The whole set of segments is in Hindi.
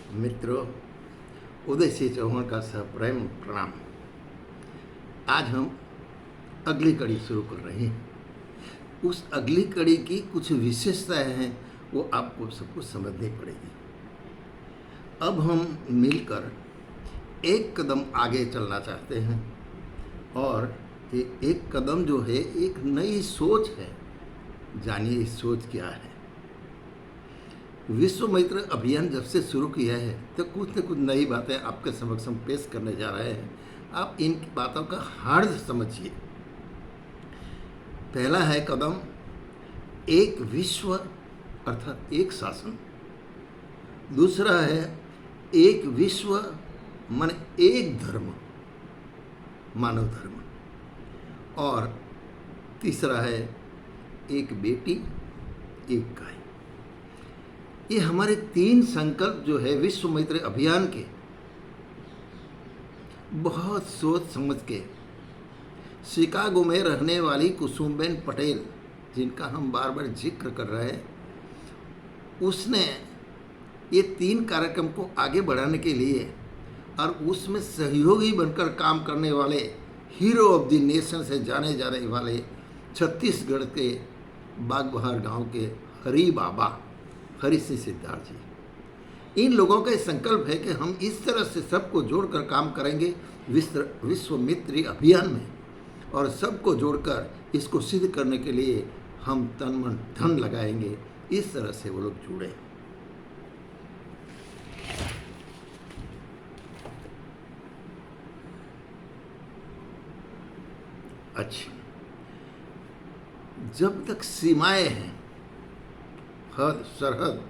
मित्रों, उदय सिंह चौहान का सप्रेम प्रणाम। आज हम अगली कड़ी शुरू कर रहे हैं। उस अगली कड़ी की कुछ विशेषताएं हैं, वो आपको सबको समझनी पड़ेगी। अब हम मिलकर एक कदम आगे चलना चाहते हैं और ये एक कदम जो है एक नई सोच है। जानिए इस सोच क्या है। विश्व मैत्री अभियान जब से शुरू किया है तो कुछ न कुछ नई बातें आपके समक्ष हम पेश करने जा रहे हैं। आप इन बातों का हार्द समझिए। पहला है कदम एक विश्व अर्थात एक शासन। दूसरा है एक विश्व मन एक धर्म, मानव धर्म। और तीसरा है एक बेटी एक गाय। ये हमारे 3 संकल्प जो है विश्व मैत्री अभियान के, बहुत सोच समझ के शिकागो में रहने वाली कुसुमबेन पटेल, जिनका हम बार बार जिक्र कर रहे हैं, उसने ये 3 कार्यक्रम को आगे बढ़ाने के लिए और उसमें सहयोगी बनकर काम करने वाले हीरो ऑफ द नेशन से जाने जाने वाले छत्तीसगढ़ के बागबहार गांव के हरी बाबा हरि सिंह सिद्धार्थ जी, इन लोगों का संकल्प है कि हम इस तरह से सबको जोड़कर काम करेंगे विश्व मैत्री अभियान में, और सबको जोड़कर इसको सिद्ध करने के लिए हम तन मन धन लगाएंगे। इस तरह से वो लोग जुड़े। अच्छा, जब तक सीमाएं हैं, हद सरहद,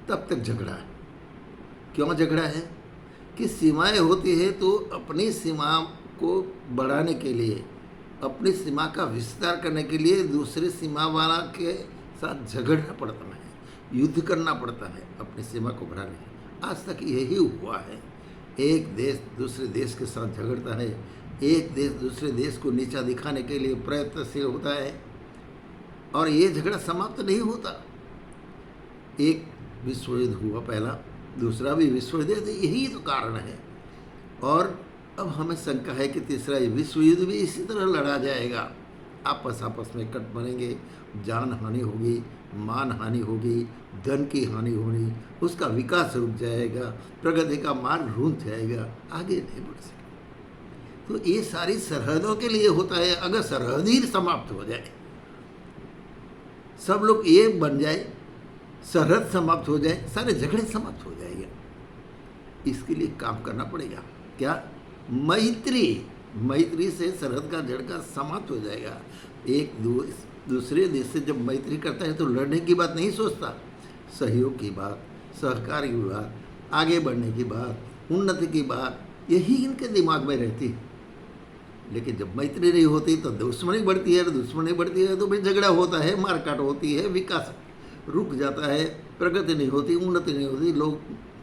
तब तक झगड़ा है। क्यों झगड़ा है? कि सीमाएं होती है तो अपनी सीमा को बढ़ाने के लिए, अपनी सीमा का विस्तार करने के लिए दूसरे सीमा वाला के साथ झगड़ना पड़ता है, युद्ध करना पड़ता है अपनी सीमा को बढ़ाने के लिए। आज तक यही हुआ है। एक देश दूसरे देश के साथ झगड़ता है, एक देश दूसरे देश को नीचा दिखाने के लिए प्रयत्नशील होता है, और ये झगड़ा समाप्त नहीं होता। एक विश्व युद्ध हुआ पहला, दूसरा भी विश्व युद्ध, यही तो कारण है। और अब हमें शंका है कि तीसरा विश्व युद्ध भी इसी तरह लड़ा जाएगा। आपस में कट मरेंगे, जान हानि होगी, मान हानि होगी, धन की हानि होगी, उसका विकास रुक जाएगा, प्रगति का मार्ग रुक जाएगा, आगे नहीं बढ़ सके। तो ये सारी सरहदों के लिए होता है। अगर सरहद ही समाप्त हो जाए, सब लोग एक बन जाए, सरहद समाप्त हो जाए, सारे झगड़े समाप्त हो जाएंगे। इसके लिए काम करना पड़ेगा। क्या? मैत्री से सरहद का झगड़ा समाप्त हो जाएगा। एक दूसरे देश से जब मैत्री करता है तो लड़ने की बात नहीं सोचता, सहयोग की बात, सहकार की बात, आगे बढ़ने की बात, उन्नति की बात, यही इनके दिमाग में रहती है। लेकिन जब मैत्री नहीं होती तो दुश्मनी बढ़ती है, दुश्मनी बढ़ती है तो फिर झगड़ा होता है, मारकाट होती है, विकास रुक जाता है, प्रगति नहीं होती, उन्नति नहीं होती, लोग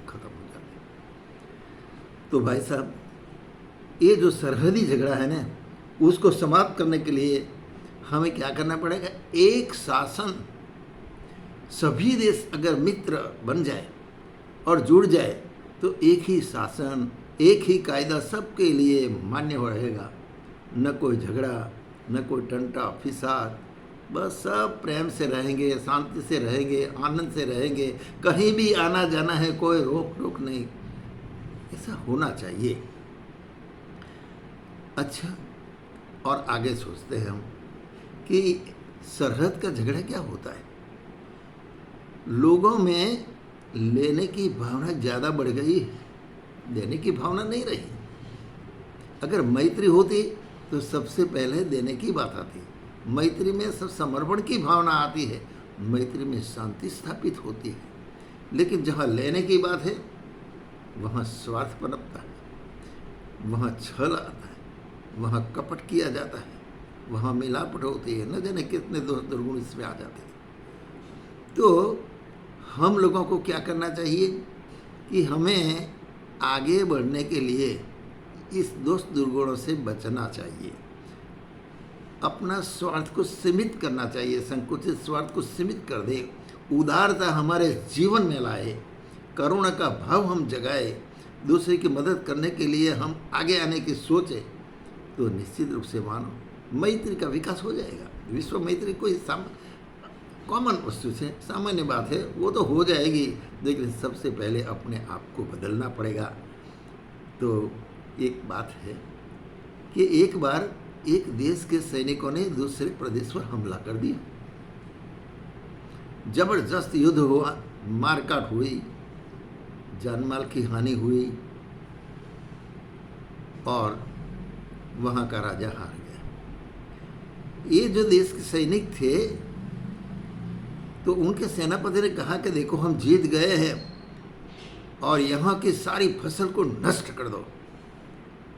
खत्म हो जाते हैं। तो भाई साहब, ये जो सरहदी झगड़ा है ना, उसको समाप्त करने के लिए हमें क्या करना पड़ेगा? एक शासन। सभी देश अगर मित्र बन जाए और जुड़ जाए तो एक ही शासन, एक ही कायदा सबके लिए मान्य हो रहेगा। न कोई झगड़ा, न कोई टंटा फिसाद, बस सब प्रेम से रहेंगे, शांति से रहेंगे, आनंद से रहेंगे। कहीं भी आना जाना है, कोई रोक टोक नहीं। ऐसा होना चाहिए। अच्छा, और आगे सोचते हैं हम कि सरहद का झगड़ा क्या होता है। लोगों में लेने की भावना ज़्यादा बढ़ गई है, देने की भावना नहीं रही। अगर मैत्री होती तो सबसे पहले देने की बात आती। मैत्री में सब समर्पण की भावना आती है, मैत्री में शांति स्थापित होती है। लेकिन जहाँ लेने की बात है वहाँ स्वार्थ पनपता है, वहाँ छल आता है, वहाँ कपट किया जाता है, वहाँ मिलावट होती है, न जाने कितने दोष दुर्गुण इसमें आ जाते हैं। तो हम लोगों को क्या करना चाहिए कि हमें आगे बढ़ने के लिए इस दोष दुर्गुणों से बचना चाहिए। अपना स्वार्थ को सीमित करना चाहिए, संकुचित स्वार्थ को सीमित कर दे, उदारता हमारे जीवन में लाए, करुणा का भाव हम जगाए, दूसरे की मदद करने के लिए हम आगे आने की सोचें, तो निश्चित रूप से मानो मैत्री का विकास हो जाएगा। विश्व मैत्री कोई कॉमन वस्तु से सामान्य बात है, वो तो हो जाएगी, लेकिन सबसे पहले अपने आप को बदलना पड़ेगा। तो एक बात है कि एक बार एक देश के सैनिकों ने दूसरे प्रदेश पर हमला कर दिया, जबरदस्त युद्ध हुआ, मारकाट हुई, जानमाल की हानि हुई और वहाँ का राजा हार गया। ये जो देश के सैनिक थे, तो उनके सेनापति ने कहा कि देखो हम जीत गए हैं और यहाँ की सारी फसल को नष्ट कर दो,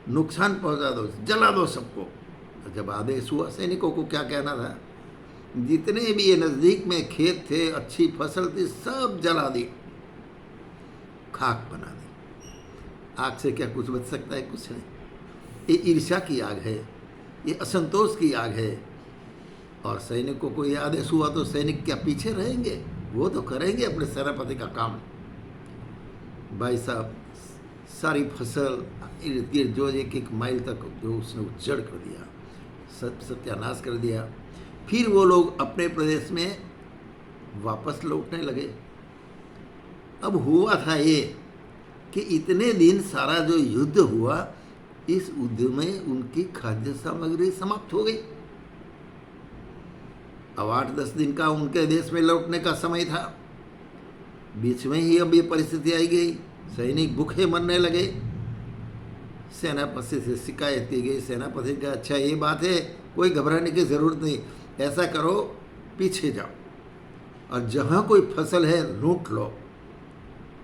नुकसान पहुँचा दो, जला दो सबको। जब आदेश हुआ, सैनिकों को क्या कहना था, जितने भी ये नज़दीक में खेत थे, अच्छी फसल थी, सब जला दी, खाक बना दी। आग से क्या कुछ बच सकता है? कुछ नहीं। ये ईर्ष्या की आग है, ये असंतोष की आग है। और सैनिकों को ये आदेश हुआ तो सैनिक क्या पीछे रहेंगे? वो तो करेंगे अपने सेनापति का काम। भाई साहब, सारी फसल इर्द गिर्द जो एक माइल तक जो उसने उजड़ कर दिया, सत्यानाश कर दिया। फिर वो लोग अपने प्रदेश में वापस लौटने लगे। अब हुआ था ये कि इतने दिन सारा जो युद्ध हुआ, इस युद्ध में उनकी खाद्य सामग्री समाप्त हो गई। अब 8-10 दिन का उनके देश में लौटने का समय था। बीच में ही अब ये परिस्थिति आई गई, सैनिक भूखे मरने लगे। सेनापति से शिकायत की गई। सेनापति का अच्छा ये बात है, कोई घबराने की ज़रूरत नहीं, ऐसा करो पीछे जाओ और जहाँ कोई फसल है लूट लो,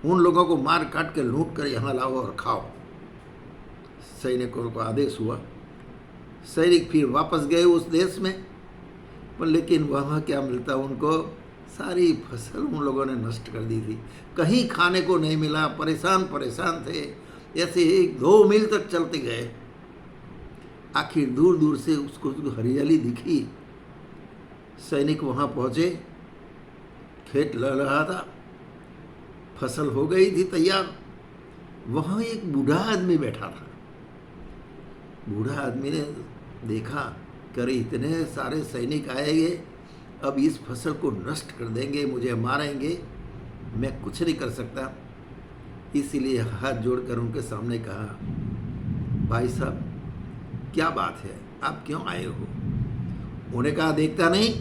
उन लोगों को मार काट के लूट कर यहाँ लाओ और खाओ। सैनिकों को आदेश हुआ। सैनिक फिर वापस गए उस देश में, पर लेकिन वहाँ क्या मिलता उनको, सारी फसल उन लोगों ने नष्ट कर दी थी। कहीं खाने को नहीं मिला, परेशान थे। ऐसे 1-2 मील तक चलते गए, आखिर दूर दूर से उसको हरियाली दिखी। सैनिक वहाँ पहुँचे, खेत लग रहा था, फसल हो गई थी तैयार। वहाँ एक बूढ़ा आदमी बैठा था। बूढ़ा आदमी ने देखा, करे इतने सारे सैनिक आएंगे, अब इस फसल को नष्ट कर देंगे, मुझे मारेंगे, मैं कुछ नहीं कर सकता। इसीलिए हाथ जोड़कर उनके सामने कहा, भाई साहब क्या बात है, आप क्यों आए हो? उन्होंने कहा, देखता नहीं,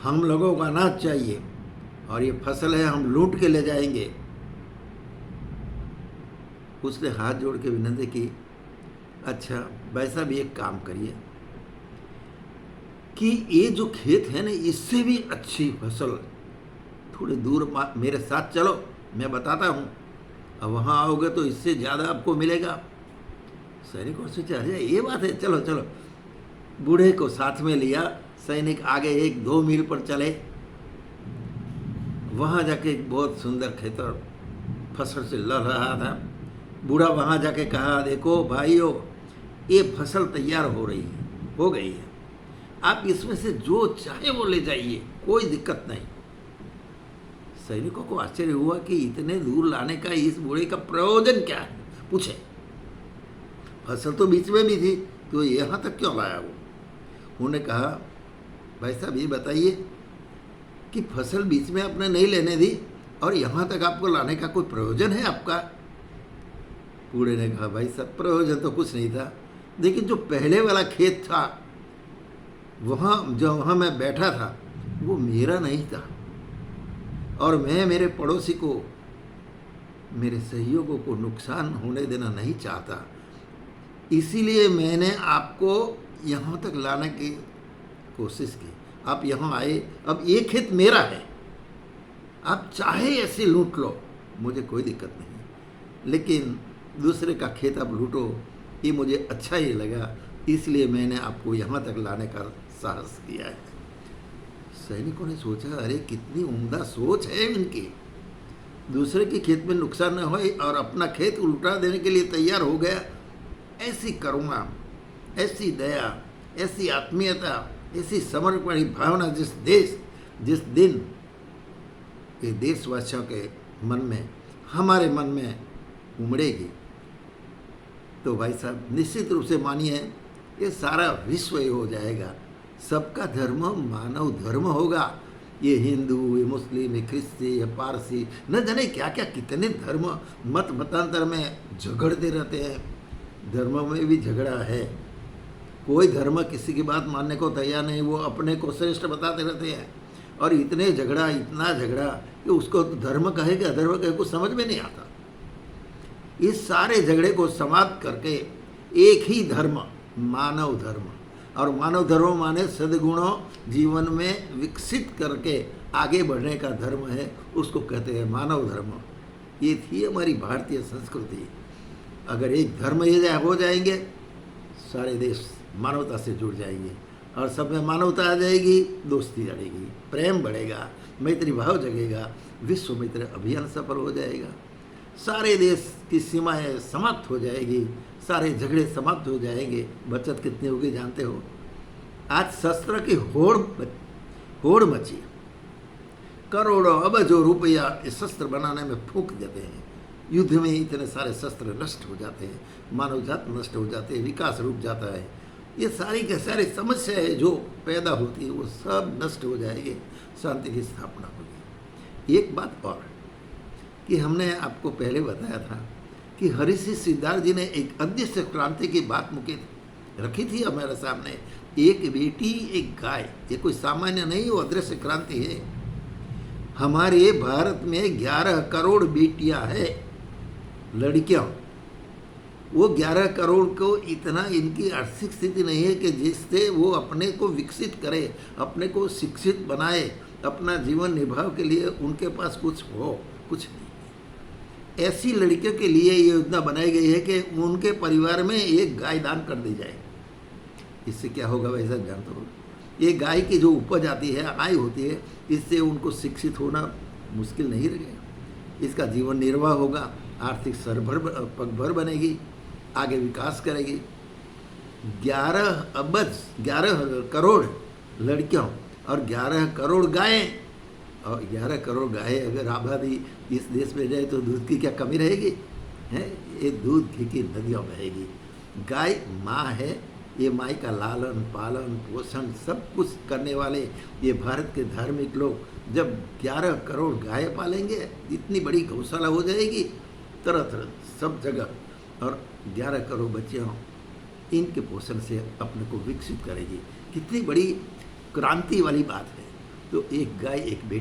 हम लोगों का अनाज चाहिए और ये फसल है, हम लूट के ले जाएंगे। उसने हाथ जोड़ के विनती की, अच्छा भाई साहब एक काम करिए कि ये जो खेत है ना, इससे भी अच्छी फसल थोड़ी दूर मेरे साथ चलो, मैं बताता हूँ, अब वहाँ आओगे तो इससे ज़्यादा आपको मिलेगा। सैनिकों से सोचा, अरे ये बात है, चलो चलो। बूढ़े को साथ में लिया, सैनिक आगे 1-2 मील पर चले। वहाँ जाके एक बहुत सुंदर खेत और फसल से लड़ रहा था। बूढ़ा वहाँ जाके कहा, देखो भाइयों, ये फसल तैयार हो गई है, आप इसमें से जो चाहे वो ले जाइए, कोई दिक्कत नहीं। सैनिकों को आश्चर्य हुआ कि इतने दूर लाने का इस बूढ़े का प्रयोजन क्या है। पूछे, फसल तो बीच में भी थी, तो यहाँ तक क्यों लाया वो? उन्होंने कहा, भाई साहब ये बताइए कि फसल बीच में आपने नहीं लेने दी और यहाँ तक आपको लाने का कोई प्रयोजन है आपका? बूढ़े ने कहा, भाई साहब प्रयोजन तो कुछ नहीं था, लेकिन जो पहले वाला खेत था, वहाँ मैं बैठा था, वो मेरा नहीं था और मैं मेरे पड़ोसी को, मेरे सहयोगों को नुकसान होने देना नहीं चाहता। इसीलिए मैंने आपको यहाँ तक लाने की कोशिश की। आप यहाँ आए, अब ये खेत मेरा है, आप चाहे ऐसे लूट लो, मुझे कोई दिक्कत नहीं, लेकिन दूसरे का खेत आप लूटो, ये मुझे अच्छा ही लगा, इसलिए मैंने आपको यहाँ तक लाने का साहस किया है। सैनिकों ने सोचा, अरे कितनी उम्दा सोच है इनकी, दूसरे के खेत में नुकसान न हो और अपना खेत उल्टा देने के लिए तैयार हो गया। ऐसी करुणा, ऐसी दया, ऐसी आत्मीयता, ऐसी समर्पण भावना जिस दिन ये देशवासियों के मन में, हमारे मन में उमड़ेगी तो भाई साहब निश्चित रूप से मानिए ये सारा विश्व ही हो जाएगा। सबका धर्म मानव धर्म होगा। ये हिंदू, ये मुस्लिम, ये ख्रिस्ती, ये पारसी, न जाने क्या क्या कितने धर्म मत मतांतर में झगड़ते रहते हैं। धर्म में भी झगड़ा है। कोई धर्म किसी की बात मानने को तैयार नहीं, वो अपने को श्रेष्ठ बताते रहते हैं। और इतने झगड़ा, इतना झगड़ा कि उसको धर्म कहे कि अधर्म कहे कुछ समझ में नहीं आता। इस सारे झगड़े को समाप्त करके एक ही धर्म, मानव धर्म, और मानव धर्म माने सद्गुणों जीवन में विकसित करके आगे बढ़ने का धर्म है, उसको कहते हैं मानव धर्म। ये थी हमारी भारतीय संस्कृति। अगर एक धर्म ये हो जाएंगे, सारे देश मानवता से जुड़ जाएंगे और सब में मानवता आ जाएगी, दोस्ती बढ़ेगी, प्रेम बढ़ेगा, मैत्री भाव जगेगा, विश्व मित्र अभियान सफल हो जाएगा, सारे देश की सीमाएं समाप्त हो जाएगी, सारे झगड़े समाप्त हो जाएंगे। बचत कितनी होगी जानते हो? आज शस्त्र की होड़ मची, करोड़ों अबजों रुपया इस शस्त्र बनाने में फूंक देते हैं। युद्ध में इतने सारे शस्त्र नष्ट हो जाते हैं, मानव जात नष्ट हो जाते हैं, विकास रुक जाता है। ये सारी के सारी समस्याएं जो पैदा होती है वो सब नष्ट हो जाएगी, शांति की स्थापना होगी। एक बात और कि हमने आपको पहले बताया था कि हरिषि सिद्धार्थ जी ने एक अदृश्य क्रांति की बात मुझे रखी थी हमारे सामने। एक बेटी एक गाय, ये कोई सामान्य नहीं, वो अदृश्य क्रांति है। हमारे भारत में 11 करोड़ बेटियां हैं, लड़कियां। वो 11 करोड़ को इतना इनकी आर्थिक स्थिति नहीं है कि जिससे वो अपने को विकसित करे, अपने को शिक्षित बनाए, अपना जीवन निर्वाह के लिए उनके पास कुछ हो, कुछ नहीं। ऐसी लड़कियों के लिए ये योजना बनाई गई है कि उनके परिवार में एक गाय दान कर दी जाए। इससे क्या होगा वैसा जानते हो? ये गाय की जो उपज आती है, आय होती है, इससे उनको शिक्षित होना मुश्किल नहीं रहेगा। इसका जीवन निर्वाह होगा, आर्थिक सरभर पगभर बनेगी, आगे विकास करेगी। 11 करोड़ लड़कियों और 11 करोड़ गायें, और 11 करोड़ गायें अगर आबादी इस देश में जाए तो दूध की क्या कमी रहेगी? है, ये दूध घी की नदियाँ बहेगी। गाय माँ है, ये माई का लालन पालन पोषण सब कुछ करने वाले ये भारत के धार्मिक लोग जब 11 करोड़ गाय पालेंगे, इतनी बड़ी गौशाला हो जाएगी तरह तरह सब जगह, और 11 करोड़ बच्चियों इनके पोषण से अपने को विकसित करेगी। कितनी बड़ी क्रांति वाली बात है। तो एक गाय एक बेटी